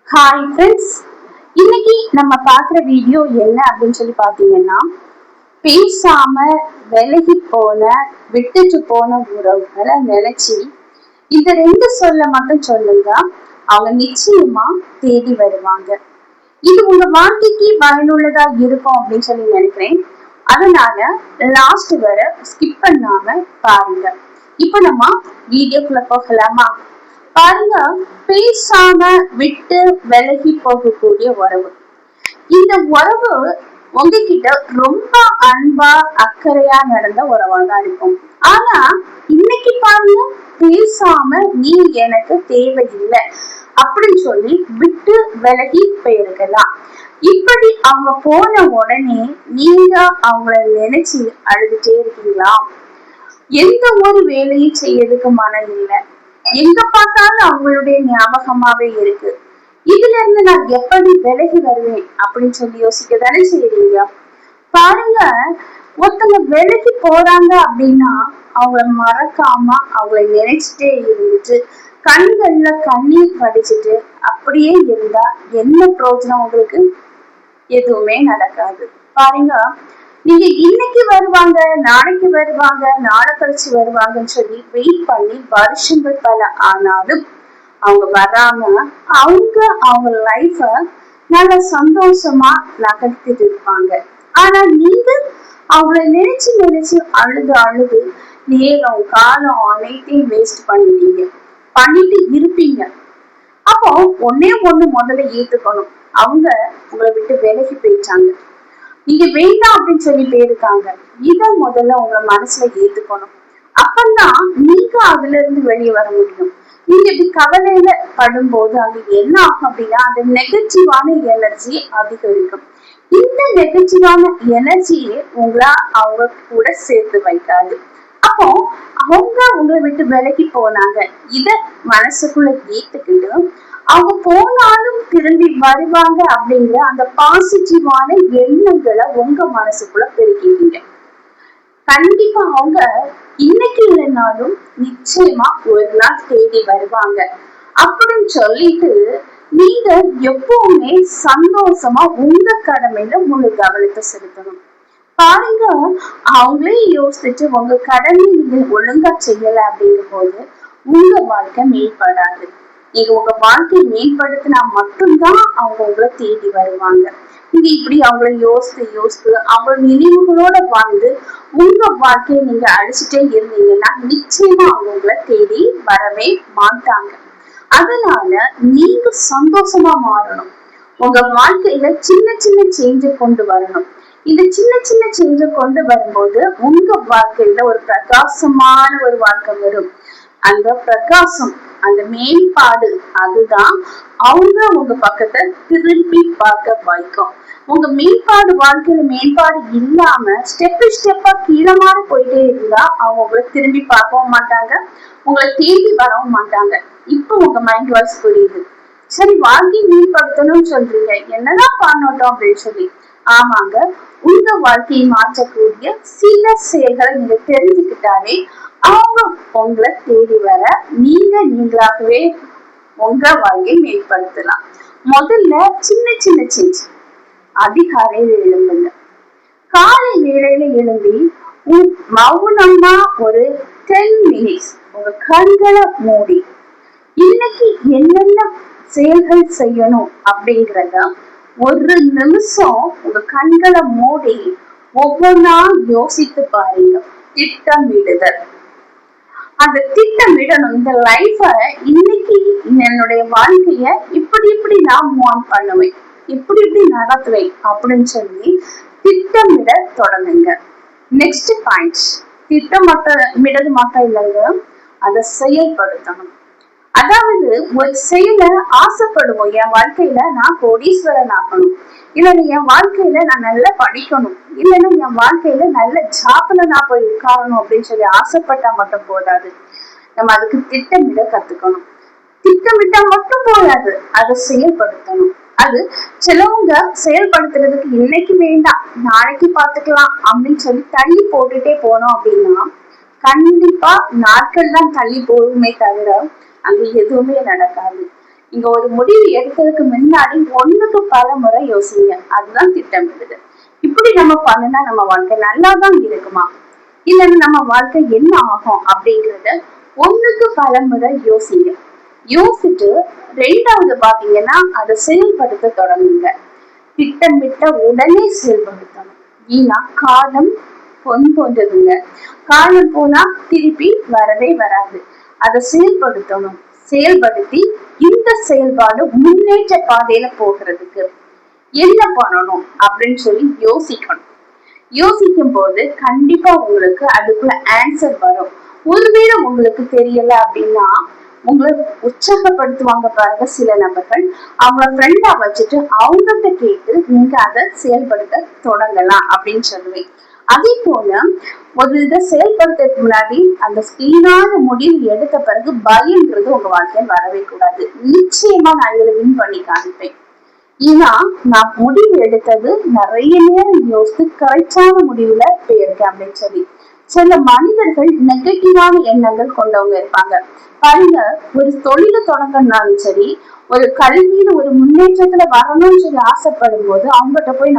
Hi friends, இன்னைக்கு நம்ம பார்க்குற வீடியோ என்ன அப்படின்னு சொல்லி பார்த்தீங்கன்னா, பேசாம விலகி போன விட்டுட்டு போன உறவுகளை நினைச்சு இந்த ரெண்டு சொல்ல மட்டும் சொல்லுங்க, அவங்க நிச்சயமா தேடி வருவாங்க. இது உங்க வாழ்க்கைக்கு பயனுள்ளதா இருக்கும் அப்படின்னு சொல்லி நினைக்கிறேன். அதனால லாஸ்ட் வர ஸ்கிப் பண்ணாம பாருங்க. இப்ப நம்ம வீடியோக்குள்ள போகலாமா? பாருங்க, பேசாம விட்டு விலகி போகக்கூடிய உறவு. இந்த உறவு உங்ககிட்ட ரொம்ப அன்பா அக்கறையா நடந்த உறவா தான் இருக்கும். ஆனா இன்னைக்கு பாருங்க, பேசாம நீ எனக்கு தேவையில்லை அப்படின்னு சொல்லி விட்டு விலகி போயிருக்கலாம். இப்படி அவங்க போன உடனே நீங்க அவங்கள நினைச்சு அழுதுட்டே இருக்கீங்களா? எந்த ஒரு வேலையும் செய்யறதுக்கு மனம் இல்லை, எங்க பார்த்தாலும் அவங்களுடைய ஞாபகமாவே இருக்கு. இதுல இருந்து நான் எப்படி விலகி வருவேன் அப்படின்னு சொல்லி யோசிக்க தானே செய்யறீங்க. பாருங்க, ஒருத்தங்க விலகி போறாங்க அப்படின்னா அவங்கள மறக்காம அவங்கள நினைச்சிட்டே இருந்துட்டு கண்கள்ல கண்ணீர் படிச்சுட்டு அப்படியே இருந்தா என்ன பிரயோஜனம் உங்களுக்கு? எதுவுமே நடக்காது. பாருங்க, நீங்க இன்னைக்கு வருவாங்க, நாளைக்கு வருவாங்க, நாளை கழிச்சு வருவாங்கன்னு சொல்லி வெயிட் பண்ணி வருஷங்கள் பல ஆனாலும் அவங்க வராம அவங்க லைஃப நல்ல சந்தோஷமா நகர்த்திட்டு இருப்பாங்க. ஆனா நீங்க அவங்கள நினைச்சு நினைச்சு அழுது அழுது நேரம் காலம் அனைத்தையும் வேஸ்ட் பண்ணிட்டு இருப்பீங்க. அப்போ ஒன்னே ஒண்ணு முதல்ல ஏத்துக்கணும், அவங்க உங்களை விட்டு விலகி போயிட்டாங்க, நீங்க வேண்டாம் அப்படின்னு சொல்லி போயிருக்காங்க. இத முதல்ல உங்க மனசுல ஏத்துக்கணும். அப்பதான் நீங்க அதுல இருந்து வெளியே வர முடியும். நீங்க இப்படி கவலையில படும்போது அங்க என்ன ஆகும் அப்படின்னா, அந்த நெகட்டிவான எனர்ஜி அதிகரிக்கும். இந்த நெகட்டிவான எனர்ஜியே உங்களை அவங்க கூட சேர்த்து வைக்காது. அப்போ அவங்க உங்களை விட்டு விலகி போனாங்க, இத மனசுக்குள்ள ஏத்துக்கிட்டு அவங்க போனாலும் திரும்பி வருவாங்க அப்படிங்கிற அந்த பாசிட்டிவான எண்ணங்களை உங்க மனசுக்குள்ள பெருக்கிட்டீங்க. கண்டிப்பா அவங்க இன்னைக்கு இல்லைனாலும் நிச்சயமா ஒரு நாள் தேடி வருவாங்க அப்படின்னு சொல்லிட்டு நீங்க எப்பவுமே சந்தோஷமா உங்க கடமையில முழு கவனத்தை செலுத்தணும். பாருங்க, அவங்களே யோசிச்சுட்டு உங்க கடமை நீங்க ஒழுங்கா செய்யல அப்படிங்கும் போது உங்க வாழ்க்கை மேம்படாது. நீங்க உங்க வாழ்க்கையை மேம்படுத்தினா மட்டும்தான் அவங்க உங்களை தேடி வருவாங்க. நீங்க இப்படி அவங்கள யோசித்து யோசித்து அவங்க நினைவுகளோட வாழ்ந்து உங்க வாழ்க்கையை நீங்க அழிச்சுட்டே இருந்தீங்கன்னா நிச்சயமா அவங்க உங்களை தேடி வரவே மாட்டாங்க. அதனால நீங்க சந்தோஷமா மாறணும். உங்க வாழ்க்கையில சின்ன சின்ன சேஞ்சை கொண்டு வரணும். இந்த சின்ன சின்ன சேஞ்சை கொண்டு வரும்போது உங்க வாழ்க்கையில ஒரு பிரகாசமான ஒரு வாழ்க்கை வரும். அந்த பிரகாசம், அந்த மேம்பாடு, அதுதான் அவங்க உங்க பக்கத்தை திருப்பி பார்க்க வைக்கும். உங்க மேம்பாடு வாழ்க்கையில மேம்பாடு இல்லாம ஸ்டெப்பா கீழமாற போயிட்டே இருந்தா அவங்க உங்களை திரும்பி பார்க்கவும் மாட்டாங்க, உங்களை தேடி வரவும் மாட்டாங்க. இப்ப உங்க மைண்ட் வாய்ஸ் புரியுது. சரி, வாழ்க்கையை மேம்படுத்தணும்னு சொல்றீங்க, என்னதான் பண்ணட்டும் அப்படின்னு சொல்லி. ஆமாங்க, உங்க வாழ்க்கையை மாற்றக்கூடிய சில செயல்களை நீங்க தெரிஞ்சுக்கிட்டாலே அவங்க உங்களை தேடி வர நீங்களாகவே உங்க வாழ்க்கையை மேம்படுத்தலாம். முதல்ல சின்ன சின்ன சேஞ்ச். அதிகாலையில எழும்புங்க. காலை வேளையில எழும்பி மௌனமா ஒரு 10 minutes உங்க கண்களை மூடி இன்னைக்கு என்னென்ன செயல்கள் செய்யணும் அப்படிங்கிறத ஒரு நிமிஷம் உங்க கண்களை மூடி ஒவ்வொன்றா யோசித்து பாருங்க. திட்டமிடுதல். அந்த திட்டமிடணும். இந்த லைஃப இன்னைக்கு என்னுடைய வாழ்க்கைய இப்படி நான் மூவ் ஆன் பண்ணுவேன், இப்படி நடத்துவேன் அப்படின்னு சொல்லி திட்டமிட தொடங்குங்க. நெக்ஸ்ட் பாயிண்ட், திட்டமிடது மட்டும் இல்லைங்க, அதை செயல்படுத்தணும். அதாவது ஒரு செயலை ஆசைப்படுவோம், என் வாழ்க்கையில நான் கோடீஸ்வரன் ஆகணும், இல்லைன்னா என் வாழ்க்கையில நான் நல்லா படிக்கணும், இல்லைன்னா என் வாழ்க்கையில நல்ல ஜாப்ல நான் போய் உட்காரணும் அப்படின்னு சொல்லி ஆசைப்பட்டா மட்டும் போதாது. நம்ம அதுக்கு திட்டமிட கத்துக்கணும். திட்டமிட்டா மட்டும் போதாது, அதை செயல்படுத்தணும். அது சிலவங்க செயல்படுத்துறதுக்கு இன்னைக்கு வேண்டாம் நாளைக்கு பாத்துக்கலாம் அப்படின்னு சொல்லி தள்ளி போட்டுட்டே போனோம் அப்படின்னா கண்டிப்பா நாட்கள் தான் தள்ளி போகுமே தவிர அங்க எதுவுமே நடக்காது. நீங்க ஒரு முடிவு எடுக்கிறதுக்கு முன்னாடி ஒண்ணுக்கு பல முறை யோசிங்க. அதுதான் திட்டமிடுது. இப்படி நம்ம பண்ணுனா நம்ம வாழ்க்கை நல்லாதான் இருக்குமா, இல்லைன்னா நம்ம வாழ்க்கை என்ன ஆகும் அப்படிங்கறத ஒண்ணுக்கு பல முறை யோசிங்க. யோசிச்சுட்டு ரெண்டாவது பாத்தீங்கன்னா அதை செயல்படுத்த தொடங்குங்க. திட்டமிட்ட உடனே செயல்படுத்தணும். ஏன்னா காலம் பொன் போன்றதுங்க. காலம் போனா திருப்பி வரவே வராது. அதை செயல்படுத்தணும். செயல்படுத்தி இந்த செயல்பாடு முன்னேற்ற பாதையில போகிறதுக்கு என்ன பண்ணணும் அப்படின்னு சொல்லி யோசிக்கணும். யோசிக்கும் போது கண்டிப்பா உங்களுக்கு அதுக்குள்ள ஆன்சர் வரும். ஒருவேளை உங்களுக்கு தெரியல அப்படின்னா உங்களை உற்சாகப்படுத்துவாங்க பாருங்க சில நபர்கள். அவங்க ஃப்ரெண்டா வச்சுட்டு அவங்ககிட்ட கேட்டு நீங்க அதை செயல்படுத்த தொடங்கலாம் அப்படின்னு சொல்லுவேன். அதே போல ஒரு இதை செயல்படுத்துறதுக்கு முன்னாடி அந்த ஸ்கிரீனான முடிவு எடுத்த பிறகு பயம்ன்றது உங்க வாழ்க்கையில் வரவே கூடாது. நிச்சயமா நான் இதுல வின் பண்ணி காமிப்பேன். ஏன்னா நான் முடிவு எடுத்தது நிறைய நேரம் யோசித்து கரெக்டான முடிவுல போயிருக்கேன் அப்படின்னு சொல்லி. சில மனிதர்கள் நெகட்டிவான எண்ணங்கள் கொண்டவங்க இருப்பாங்க பாருங்க. ஒரு தொழில தொடங்கினாலும் சரி, ஒரு கல்வியில ஒரு முன்னேற்றத்துல வரணும்னு சொல்லி ஆசைப்படும் போது அவங்ககிட்ட போய்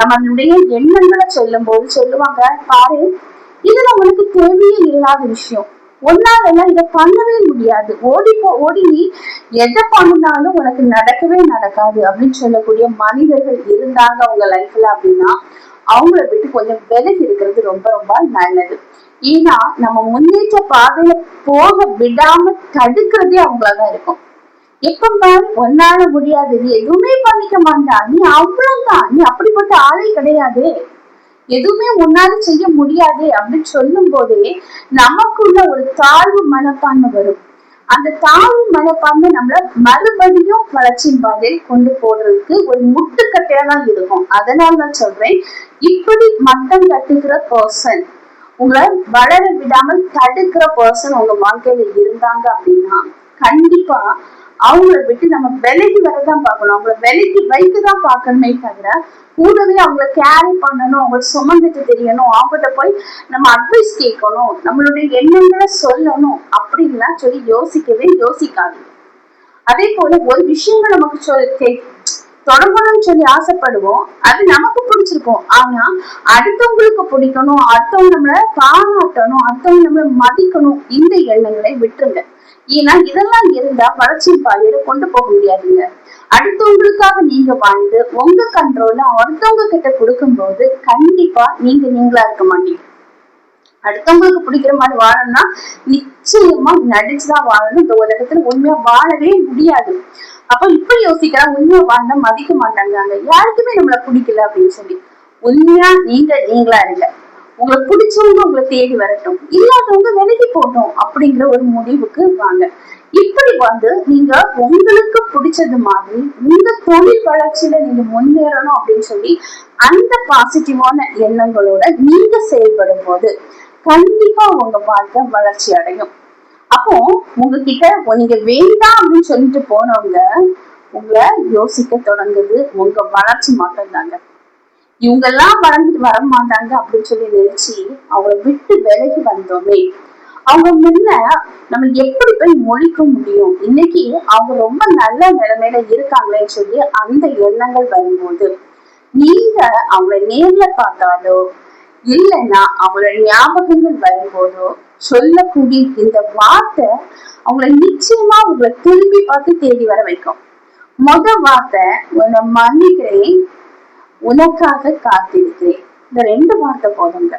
நம்மளுடைய எண்ணங்களை சொல்லும் போது சொல்லுவாங்க, பாரு இதுல உனக்கு தேவையே இல்லாத விஷயம், ஒன்னாலெல்லாம் இதை பண்ணவே முடியாது, ஓடி நீ எதை பண்ணினாலும் உனக்கு நடக்கவே நடக்காது அப்படின்னு சொல்லக்கூடிய மனிதர்கள் இருந்தாங்க அவங்க லைஃப்ல அப்படின்னா அவங்கள விட்டு கொஞ்சம் விலகி இருக்கிறது ரொம்ப ரொம்ப நல்லது. ஏன்னா நம்ம முன்னேற்ற பாதையில போக விடாம தடுக்கிறதே அவங்களாதான் இருக்கும். எப்ப பாரு ஒன்னால முடியாது, நீ எதுவுமே பண்ணிக்க மாட்டா, நீ அவ்வளவுதான், நீ அப்படிப்பட்ட ஆளே கிடையாது, எதுவுமே உன்னால செய்ய முடியாது அப்படின்னு சொல்லும் போதே நமக்குள்ள ஒரு தாழ்வு மனப்பான்மை வரும். அந்த தாழ்வு மனப்பான்மை நம்மள மறுபடியும் வளர்ச்சியின் பாதையை கொண்டு போடுறதுக்கு ஒரு முட்டுக்கட்டையா தான் இருக்கும். அதனாலதான் சொல்றேன், இப்படி மட்டம் தட்டுகிற பர்சன், உங்களை வளர விடாமல் தடுக்கிற பர்சன் உங்க வாழ்க்கையில இருந்தாங்க அப்படின்னா கண்டிப்பா அவங்கள விட்டு நம்ம விலகி வரதான் பார்க்கணும். அவங்கள விலகி வைக்கதான் பார்க்கணுமே தவிர கூடவே அவங்கள கேரி பண்ணணும், அவங்களை சுமந்துட்டு தெரியணும், அவங்ககிட்ட போய் நம்ம அட்வைஸ் கேட்கணும், நம்மளுடைய எண்ணங்களை சொல்லணும் அப்படின்லாம் சொல்லி யோசிக்கவே யோசிக்காது. அதே போல ஒரு விஷயங்கள் நமக்கு தொடங்கணும்னு சொல்லி ஆசைப்படுவோம், அது நமக்கு பிடிச்சிருக்கும். ஆனா அடுத்தவங்களுக்கு பிடிக்கணும், அடுத்தவங்க நம்மள பாராட்டணும், அடுத்தவங்க நம்மள மதிக்கணும், இந்த எண்ணங்களை விட்டுருங்க. ஏன்னா இதெல்லாம் இருந்தா வளர்ச்சி பாதையில கொண்டு போக முடியாதுங்க. அடுத்தவங்களுக்காக நீங்க வாழ்ந்து உங்க கண்ட்ரோல்ல அடுத்தவங்க கிட்ட கொடுக்கும் போது கண்டிப்பா நீங்களா இருக்க மாட்டீங்க. அடுத்தவங்களுக்கு பிடிக்கிற மாதிரி வாழணும்னா நிச்சயமா நடிச்சுதான் வாழணும். இந்த உலகத்துல உண்மையா வாழவே முடியாது. அப்ப இப்படி யோசிக்கிறா, உண்மையா வாழ்ந்தா மதிக்க மாட்டாங்க, யாருக்குமே நம்மள பிடிக்கல அப்படின்னு சொல்லி. உண்மையா நீங்களா இருங்க. உங்களுக்கு பிடிச்சவங்க உங்களை தேடி வரட்டும், இல்லாதவங்க விலகி போட்டோம் அப்படிங்கிற ஒரு முடிவுக்கு வாங்க. இப்படி நீங்க உங்களுக்கு பிடிச்சது மாதிரி உங்க தொழில் வளர்ச்சியில நீங்க முன்னேறணும் அப்படின்னு சொல்லி அந்த பாசிட்டிவான எண்ணங்களோட நீங்க செயல்படும் போது கண்டிப்பா உங்க வாழ்க்கை வளர்ச்சி அடையும். அப்போ உங்ககிட்ட நீங்க வேண்டாம் அப்படின்னு சொல்லிட்டு போனவங்க உங்களை யோசிக்க தொடங்குது. உங்க வளர்ச்சி மட்டும் தாங்க. இவங்கெல்லாம் வளர்ந்துட்டு வர மாட்டாங்க அப்படின்னு சொல்லி நினைச்சு அவங்கள விட்டு விலகி வந்தோமே, அவங்க முன்ன நம்ம எப்படி போய் மொழிக்க முடியும்? இன்னைக்கு அவங்க ரொம்ப நல்ல நிலைமையில இருக்காங்களேன்னு சொல்லி அந்த எண்ணங்கள் வரும்போது நீங்க அவங்கள நேர்ல பார்த்தாலோ இல்லைன்னா அவங்களோட ஞாபகங்கள் வரும்போதோ சொல்லக்கூடிய இந்த வார்த்தை அவங்களை நிச்சயமா உங்களை திரும்பி பார்த்து தேடி வர வைக்கும். வார்த்தை உன்னை மன்னிக்கிறேன், உனக்காக காத்திருக்கிறேன், இந்த 2 வார்த்தை போதுங்க.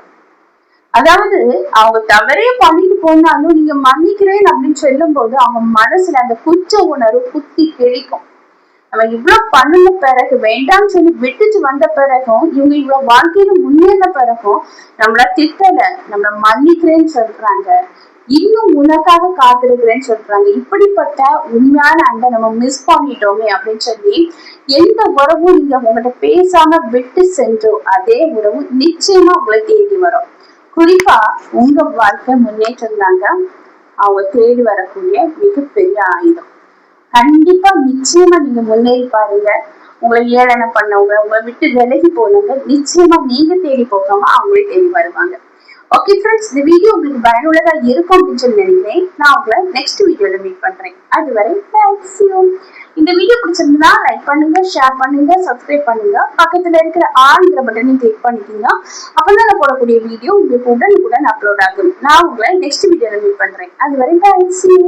அதாவது அவங்க தவறே பண்ணிட்டு போனாலும் நீங்க மன்னிக்கிறேன் அப்படின்னு சொல்லும் போது அவங்க மனசுல அந்த குற்ற உணர்வு குத்தி கிழிக்கும். நம்ம இவ்வளவு பண்ணுன பிறகு வேண்டாம்னு சொல்லி விட்டுட்டு வந்த பிறகும் இவங்க இவ்வளவு வாழ்க்கையில முன்னேற பிறகும் நம்மள திட்டல, நம்மள மன்னிக்கிறேன்னு சொல்றாங்க, இன்னும் உனக்காக காத்திருக்கிறேன்னு சொல்றாங்க. இப்படிப்பட்ட உண்மையான அன்பை நம்ம மிஸ் பண்ணிட்டோமே அப்படின்னு சொல்லி எந்த உறவும் நீங்க உங்கள்கிட்ட பேசாம விட்டு சென்றோ அதே உறவு நிச்சயமா உங்களை தேடி வரும். குறிப்பா உங்க வாழ்க்கை முன்னேற்றம் தாங்க அவங்க தேடி வரக்கூடிய மிகப்பெரிய ஆயுதம். கண்டிப்பா நிச்சயமா நீங்க முன்னேறி பாருங்க. உங்களை ஏளனை பண்ணவங்க, உங்களை விட்டு விலகி போனவங்க நிச்சயமா நீங்க தேடி போகாம அவங்களே தேடி வருவாங்க. ஓகே ஃப்ரெண்ட்ஸ், இந்த வீடியோ உங்களுக்கு பயனுள்ளதா இருக்கும் அப்படின்னு சொல்லி நினைக்கிறேன். நான் உங்களை நெக்ஸ்ட் வீடியோல மீட் பண்றேன். அதுவரை தேங்க்ஸ் யூ. இந்த வீடியோ பிடிச்சிருந்தா லைக் பண்ணுங்க, ஷேர் பண்ணுங்க, சப்ஸ்கிரைப் பண்ணுங்க. பக்கத்துல இருக்கிற ஆல்ங்கிற பட்டனையும் கிளிக் பண்ணிக்கோங்க. அப்பதான் நான் போடக்கூடிய வீடியோ உங்களுக்கு உடனுக்குடன் அப்லோட் ஆகும். நான் உங்களை நெக்ஸ்ட் வீடியோல மீட் பண்றேன். அதுவரை தேங்க்ஸ் யூ.